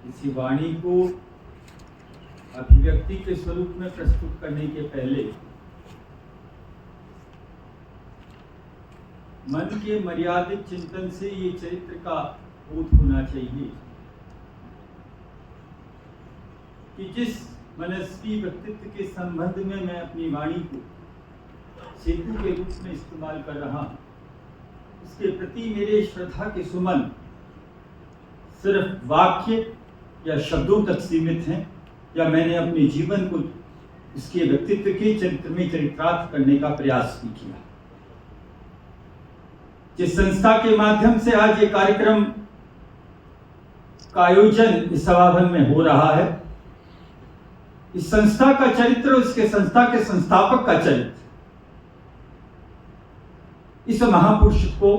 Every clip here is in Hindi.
किसी वाणी को अभिव्यक्ति के स्वरूप में प्रस्तुत करने के पहले मन के मर्यादित चिंतन से ये चरित्र का बोध होना चाहिए कि जिस मनस्वी व्यक्तित्व के संबंध में मैं अपनी वाणी को सेतु के रूप में इस्तेमाल कर रहा हूं, उसके प्रति मेरे श्रद्धा के सुमन सिर्फ वाक्य या शब्दों तक सीमित हैं, या मैंने अपने जीवन को इसके व्यक्तित्व के चरित्र में चरितार्थ करने का प्रयास भी किया। जिस संस्था के माध्यम से आज ये कार्यक्रम का आयोजन इस सभाभवन में हो रहा है, इस संस्था का चरित्र, उसके संस्था के संस्थापक का चरित्र इस महापुरुष को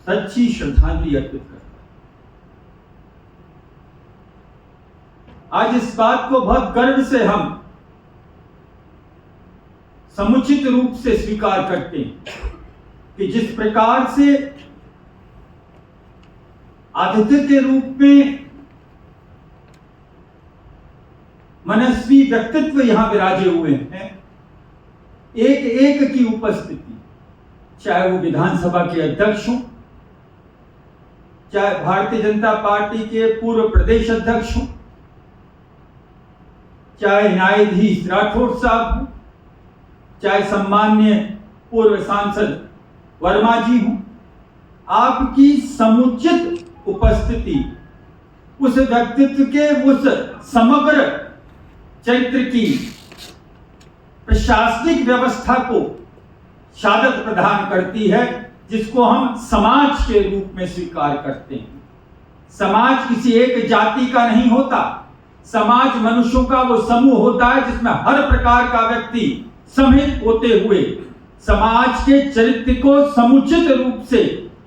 सच्ची श्रद्धांजलि अर्पित करता है। आज इस बात को बहुत गर्व से हम समुचित रूप से स्वीकार करते हैं कि जिस प्रकार से आदित्य के रूप में मनस्वी व्यक्तित्व यहां विराजे हुए हैं, एक एक की उपस्थिति, चाहे वो विधानसभा के अध्यक्ष हों, चाहे भारतीय जनता पार्टी के पूर्व प्रदेश अध्यक्ष हों, चाहे न्यायाधीश राठौड़ साहब हों, चाहे सम्मान्य पूर्व सांसद वर्मा जी हों, आपकी समुचित उपस्थिति उस व्यक्तित्व के उस समग्र चरित्र की प्रशासनिक व्यवस्था को शहादत प्रदान करती है, जिसको हम समाज के रूप में स्वीकार करते हैं। समाज किसी एक जाति का नहीं होता, समाज मनुष्यों का वो समूह होता है जिसमें हर प्रकार का व्यक्ति सम्मिलित होते हुए समाज के चरित्र को समुचित रूप से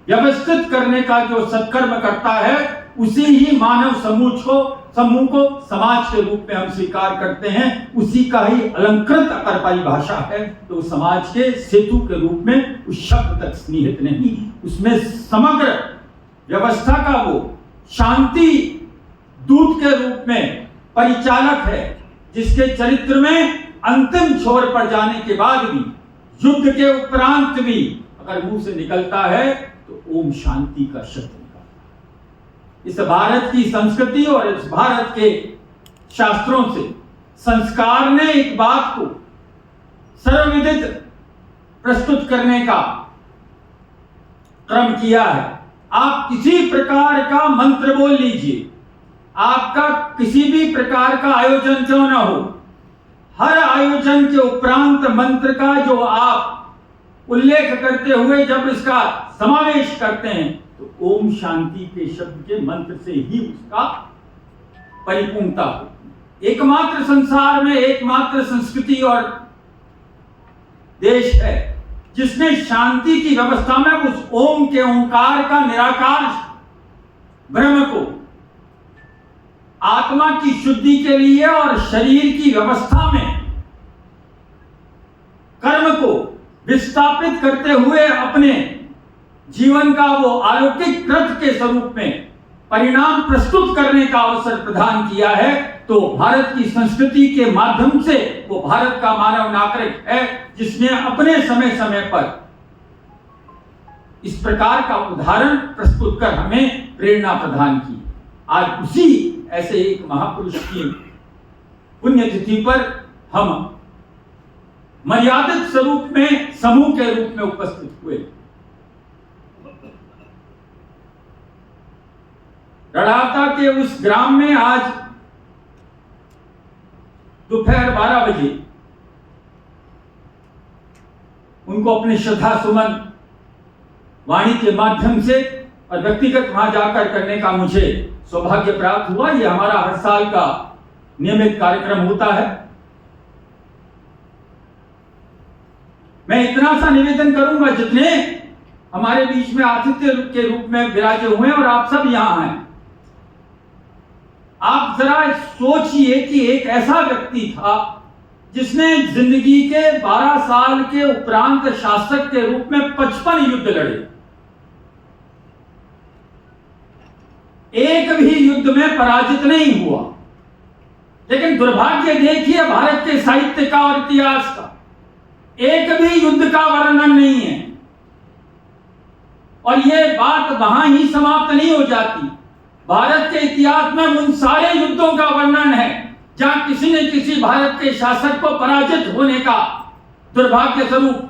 व्यवस्थित करने का जो सत्कर्म करता है, उसी ही मानव समूह को समाज के रूप में हम स्वीकार करते हैं। उसी का ही अलंकृत अगर परिभाषा है तो समाज के सेतु के रूप में उस शब्द तक निहित नहीं, उसमें समग्र व्यवस्था का वो शांति दूत के रूप में परिचालक है, जिसके चरित्र में अंतिम छोर पर जाने के बाद भी, युद्ध के उपरांत भी अगर मुंह से निकलता है तो ओम शांति का शब्द निकलता है। इस भारत की संस्कृति और इस भारत के शास्त्रों से संस्कार ने एक बात को सर्वविदित प्रस्तुत करने का क्रम किया है। आप किसी प्रकार का मंत्र बोल लीजिए, आपका किसी भी प्रकार का आयोजन क्यों ना हो, हर आयोजन के उपरांत मंत्र का जो आप उल्लेख करते हुए जब इसका समावेश करते हैं तो ओम शांति के शब्द के मंत्र से ही उसका परिपूर्णता होती है। एकमात्र संसार में एकमात्र संस्कृति और देश है जिसने शांति की व्यवस्था में उस ओम के ओंकार का निराकार ब्रह्म को आत्मा की शुद्धि के लिए और शरीर की व्यवस्था में कर्म को विस्थापित करते हुए अपने जीवन का वो अलौकिक कृत के स्वरूप में परिणाम प्रस्तुत करने का अवसर प्रदान किया है। तो भारत की संस्कृति के माध्यम से वो भारत का मानव नागरिक है जिसने अपने समय समय पर इस प्रकार का उदाहरण प्रस्तुत कर हमें प्रेरणा प्रदान की। आज उसी ऐसे एक महापुरुष की पुण्यतिथि पर हम मर्यादित स्वरूप में समूह के रूप में उपस्थित हुए। रड़ावता के उस ग्राम में आज दोपहर 12 बजे उनको अपने श्रद्धा सुमन वाणी के माध्यम से और व्यक्तिगत वहां जाकर करने का मुझे सौभाग्य प्राप्त हुआ। ये हमारा हर साल का नियमित कार्यक्रम होता है। मैं इतना सा निवेदन करूंगा, जितने हमारे बीच में आतिथ्य के रूप में विराजे हुए हैं और आप सब यहां हैं, आप जरा सोचिए कि एक ऐसा व्यक्ति था जिसने जिंदगी के 12 साल के उपरांत शासक के रूप में 55 युद्ध लड़े। एक भी युद्ध में पराजित नहीं हुआ। लेकिन दुर्भाग्य देखिए भारत के साहित्य का और इतिहास का, एक भी युद्ध का वर्णन नहीं है। और यह बात वहां ही समाप्त नहीं हो जाती। भारत के इतिहास में उन सारे युद्धों का वर्णन है जहां किसी न किसी भारत के शासक को पराजित होने का दुर्भाग्य स्वरूप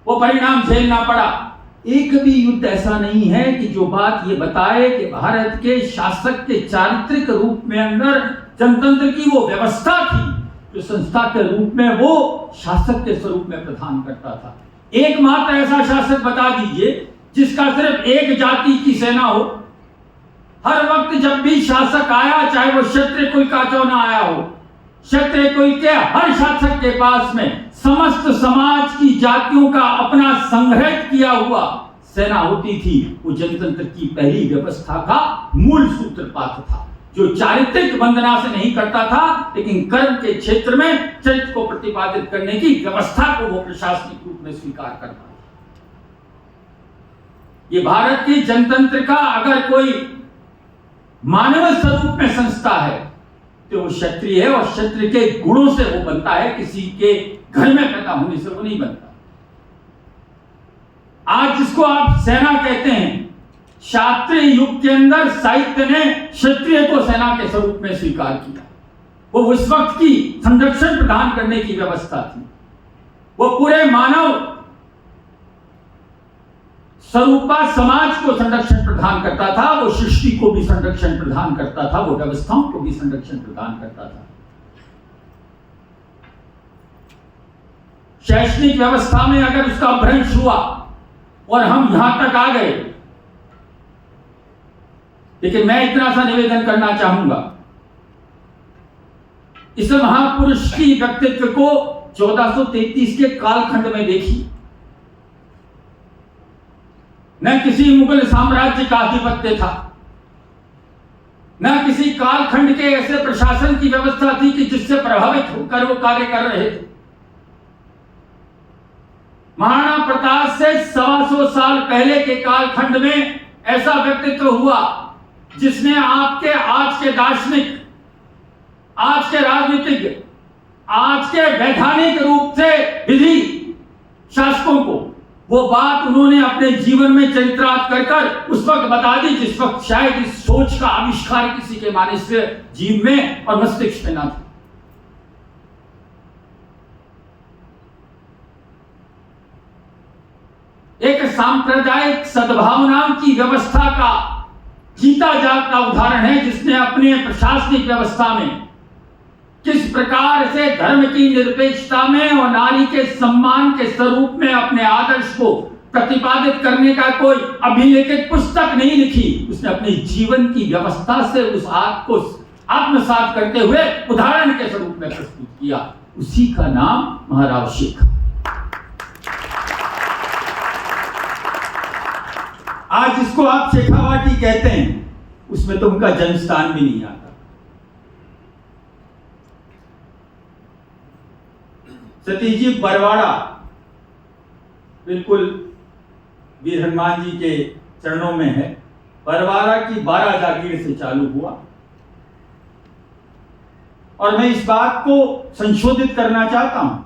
वो परिणाम झेलना पड़ा। एक भी युद्ध ऐसा नहीं है कि जो बात ये बताए कि भारत के शासक के चारित्रिक रूप में अंदर जनतंत्र की वो व्यवस्था थी जो संस्था के रूप में वो शासक के स्वरूप में प्रदान करता था। एकमात्र ऐसा शासक बता दीजिए जिसका सिर्फ एक जाति की सेना हो। हर वक्त जब भी शासक आया, चाहे वो क्षत्रिय कुल का क्यों ना आया हो, क्षत्रिय कुल के हर शासक के पास में समस्त समाज की जातियों का अपना संग्रह किया हुआ सेना होती थी। वो जनतंत्र की पहली व्यवस्था का मूल सूत्रपात था, जो चारित्रिक वंदना से नहीं करता था लेकिन कर्म के क्षेत्र में चरित्र को प्रतिपादित करने की व्यवस्था को वो प्रशासनिक रूप में स्वीकार करता था। ये भारत की जनतंत्र का अगर कोई मानव स्वरूप में संस्था है तो वो क्षत्रिय है, और क्षत्रिय के गुणों से वो बनता है, किसी के घर में पैदा होने से वो नहीं बनता। आज जिसको आप सेना कहते हैं, शास्त्रीय युग के अंदर साहित्य ने क्षत्रिय को सेना के स्वरूप में स्वीकार किया। वो उस वक्त की संरक्षण प्रदान करने की व्यवस्था थी। वो पूरे मानव स्वरूपा समाज को संरक्षण प्रदान करता था, वो सृष्टि को भी संरक्षण प्रदान करता था, वो व्यवस्थाओं को भी संरक्षण प्रदान करता था। शैक्षणिक व्यवस्था में अगर उसका भ्रंश हुआ और हम यहां तक आ गए, लेकिन मैं इतना सा निवेदन करना चाहूंगा, इस महापुरुष की व्यक्तित्व को 1433 के कालखंड में देखिए। न किसी मुगल साम्राज्य का आधिपत्य था, न किसी कालखंड के ऐसे प्रशासन की व्यवस्था थी कि जिससे प्रभावित होकर वो कार्य कर रहे थे। महाराणा प्रताप से 125 साल पहले के कालखंड में ऐसा व्यक्तित्व हुआ जिसने आपके आज के दार्शनिक, आज के राजनीतिक, आज के वैधानिक रूप से विधि शासकों को वो बात उन्होंने अपने जीवन में चरित्रार्थ कर उस वक्त बता दी जिस वक्त शायद इस सोच का आविष्कार किसी के मानसिक जीव में और मस्तिष्क में ना था। एक सांप्रदायिक सद्भावनाओं की व्यवस्था का जीता जागता उदाहरण है जिसने अपने प्रशासनिक व्यवस्था में किस प्रकार से धर्म की निरपेक्षता में और नारी के सम्मान के स्वरूप में अपने आदर्श को प्रतिपादित करने का कोई अभिलेखित पुस्तक नहीं लिखी। उसने अपने जीवन की व्यवस्था से उस आग को आत्मसात करते हुए उदाहरण के स्वरूप में प्रस्तुत किया। उसी का नाम महाराव शेखा। आज जिसको आप शेखावाटी कहते हैं उसमें तो उनका जन्म स्थान भी नहीं आता। सतीश जी बरवाड़ा बिल्कुल वीर हनुमान जी के चरणों में है। बरवाड़ा की 12 जागीर से चालू हुआ और मैं इस बात को संशोधित करना चाहता हूं।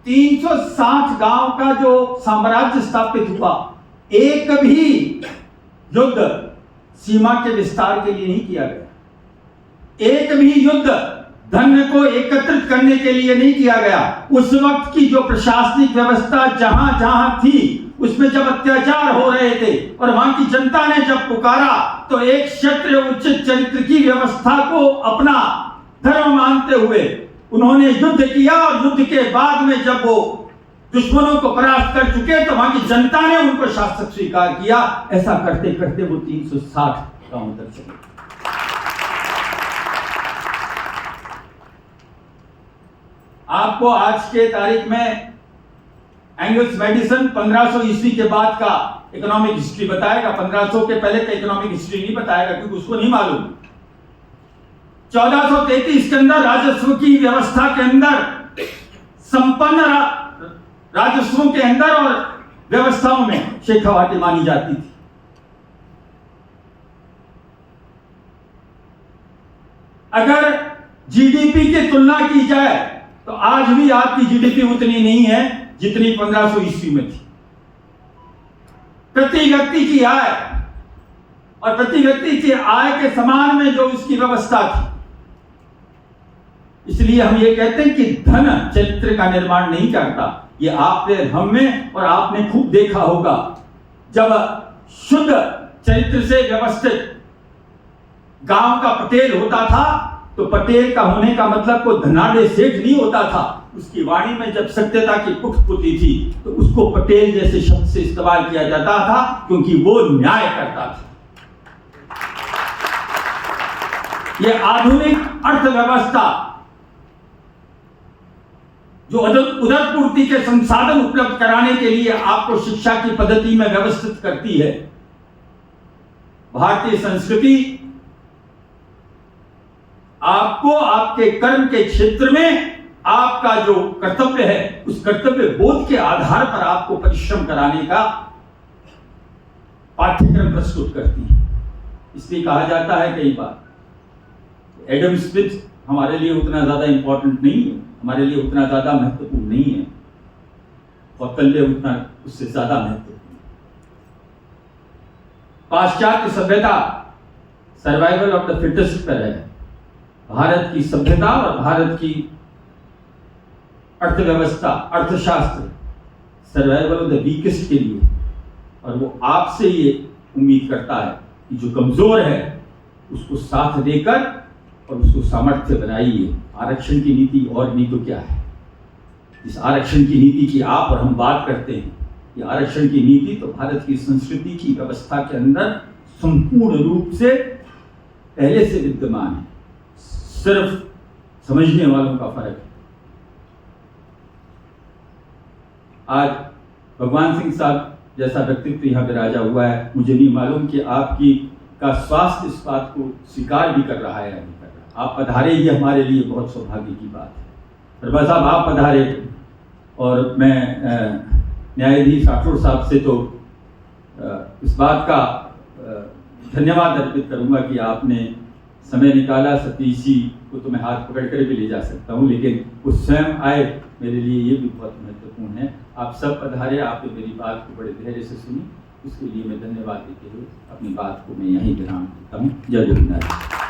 360 गांव का जो साम्राज्य स्थापित हुआ, एक भी युद्ध सीमा के विस्तार के लिए नहीं किया गया। एक भी युद्ध धन को एकत्रित करने के लिए नहीं किया गया। उस वक्त की जो प्रशासनिक व्यवस्था जहां जहां थी उसमें जब अत्याचार हो रहे थे और वहां की जनता ने जब पुकारा तो एक क्षत्रिय उचित चरित्र की व्यवस्था को अपना धर्म मानते हुए उन्होंने युद्ध किया। और युद्ध के बाद में जब वो दुश्मनों को परास्त कर चुके तो वहां की जनता ने उनको शासक स्वीकार किया। ऐसा करते करते वो 360 गांव तक चले। आपको आज के तारीख में एंगल्स मेडिसन 1500 ईस्वी के बाद का इकोनॉमिक हिस्ट्री बताएगा। 1500 के पहले का इकोनॉमिक हिस्ट्री नहीं बताएगा क्योंकि उसको नहीं मालूम। 1433 के अंदर राजस्व की व्यवस्था के अंदर संपन्न राजस्वों के अंदर और व्यवस्थाओं में शेखावाटी मानी जाती थी। अगर जीडीपी की तुलना की जाए तो आज भी आपकी जीडीपी उतनी नहीं है जितनी 1500 ईस्वी में थी। प्रति व्यक्ति की आय और प्रति व्यक्ति की आय के समान में जो उसकी व्यवस्था थी। इसलिए हम ये कहते हैं कि धन चरित्र का निर्माण नहीं करता। ये आपने, हम में और आपने खूब देखा होगा, जब शुद्ध चरित्र से व्यवस्थित गांव का पटेल होता था तो पटेल का होने का मतलब कोई धनाढ़ सेठ नहीं होता था। उसकी वाणी में जब सत्यता की पुष्ट पुती थी तो उसको पटेल जैसे शब्द से इस्तेमाल किया जाता था, क्योंकि वो न्याय करता था। ये आधुनिक अर्थव्यवस्था जो उदरपूर्ति के संसाधन उपलब्ध कराने के लिए आपको शिक्षा की पद्धति में व्यवस्थित करती है, भारतीय संस्कृति आपको आपके कर्म के क्षेत्र में आपका जो कर्तव्य है उस कर्तव्य बोध के आधार पर आपको परिश्रम कराने का पाठ्यक्रम प्रस्तुत करती है। इसलिए कहा जाता है कई बार एडम स्मिथ हमारे लिए उतना ज्यादा इंपॉर्टेंट नहीं है, हमारे लिए उतना ज्यादा महत्वपूर्ण नहीं है, कौटिल्य उतना उससे ज्यादा महत्वपूर्ण। पाश्चात्य सभ्यता सर्वाइवल ऑफ द फिटेस्ट पर है। भारत की सभ्यता और भारत की अर्थव्यवस्था, अर्थशास्त्र सर्वाइवल ऑफ द वीकेस्ट के लिए, और वो आपसे ये उम्मीद करता है कि जो कमजोर है उसको साथ देकर और उसको सामर्थ्य बनाइए। आरक्षण की नीति और नहीं तो क्या है। इस आरक्षण की नीति की आप और हम बात करते हैं, ये आरक्षण की नीति तो भारत की संस्कृति की व्यवस्था के अंदर संपूर्ण रूप से पहले से विद्यमान है, सिर्फ समझने वालों का फर्क है। आज भगवान सिंह साहब जैसा व्यक्तित्व यहाँ विराजा हुआ है, मुझे नहीं मालूम कि आपकी का स्वास्थ्य इस बात को स्वीकार भी कर रहा है या नहीं कर रहा। आप पधारे, ये हमारे लिए बहुत सौभाग्य की बात है। प्रभा साहब आप पधारे, और मैं न्यायाधीश राठौड़ साहब से तो इस बात का धन्यवाद अर्पित करूंगा कि आपने समय निकाला। सतीश जी को तो मैं हाथ पकड़ कर भी ले जा सकता हूं, लेकिन वो स्वयं आए, मेरे लिए ये भी बहुत महत्वपूर्ण है। आप सब पधारे, आपने मेरी बात को बड़े धैर्य से सुनी, उसके लिए मैं धन्यवाद देते हुए अपनी बात को मैं यहीं विराम देता हूँ। जय जगन्नाथ।